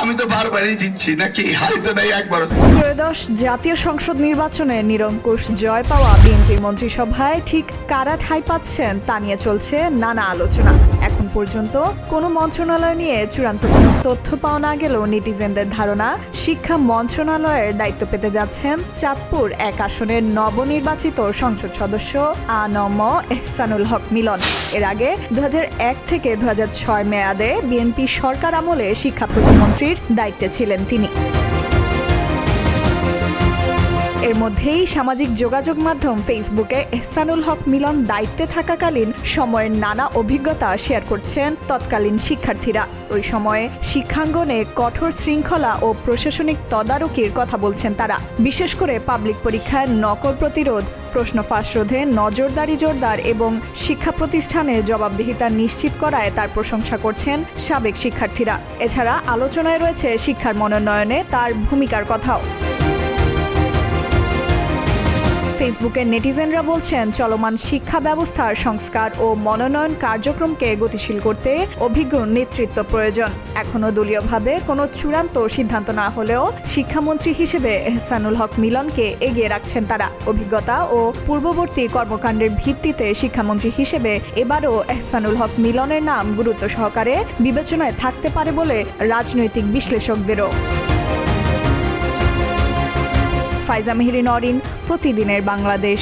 আমি তো বারবারই জিতছি, নাকি হারি তো নাই একবার। ত্রয়োদশ জাতীয় সংসদ নির্বাচনে নিরঙ্কুশ জয় পাওয়া বিএনপির মন্ত্রিসভায় ঠিক কারা ঠাঁই পাচ্ছেন তা নিয়ে চলছে নানা আলোচনা। এখন পর্যন্ত কোনো মন্ত্রণালয় নিয়ে চূড়ান্ত কোনো তথ্য পাওয়া না গেলেও নেটিজেনদের ধারণা শিক্ষা মন্ত্রণালয়ের দায়িত্ব পেতে যাচ্ছেন চাঁদপুর 1 আসনের নবনির্বাচিত সংসদ সদস্য আ.ন.ম এহসানুল হক মিলন। এর আগে 2001 থেকে 2006 মেয়াদে বিএনপি সরকার আমলে শিক্ষা প্রতিমন্ত্রীর দায়িত্বে ছিলেন তিনি। এর মধ্যেই সামাজিক যোগাযোগ মাধ্যম ফেসবুকে এহসানুল হক মিলন দায়িত্বে থাকাকালীন সময়ের নানা অভিজ্ঞতা শেয়ার করছেন তৎকালীন শিক্ষার্থীরা। ওই সময়ে শিক্ষাঙ্গনে কঠোর শৃঙ্খলা ও প্রশাসনিক তদারকির কথা বলছেন তারা। বিশেষ করে পাবলিক পরীক্ষায় নকল প্রতিরোধ, প্রশ্ন ফাঁস রোধে নজরদারি জোরদার এবং শিক্ষা প্রতিষ্ঠানে জবাবদিহিতা নিশ্চিত করায় তার প্রশংসা করছেন সাবেক শিক্ষার্থীরা। এছাড়া আলোচনায় রয়েছে শিক্ষার মনোনয়নে তার ভূমিকার কথাও। ফেসবুকের নেটিজেনরা বলছেন, চলমান শিক্ষা ব্যবস্থার সংস্কার ও মনোনয়ন কার্যক্রমকে গতিশীল করতে অভিজ্ঞ নেতৃত্ব প্রয়োজন। এখনও দলীয়ভাবে কোনো চূড়ান্ত সিদ্ধান্ত না হলেও শিক্ষামন্ত্রী হিসেবে এহসানুল হক মিলনকে এগিয়ে রাখছেন তারা। অভিজ্ঞতা ও পূর্ববর্তী কর্মকাণ্ডের ভিত্তিতে শিক্ষামন্ত্রী হিসেবে এবারও এহসানুল হক মিলনের নাম গুরুত্ব সহকারে বিবেচনায় থাকতে পারে বলে রাজনৈতিক বিশ্লেষকদেরও। ফাইজা মেহেরি নরিন, প্রতিদিনের বাংলাদেশ।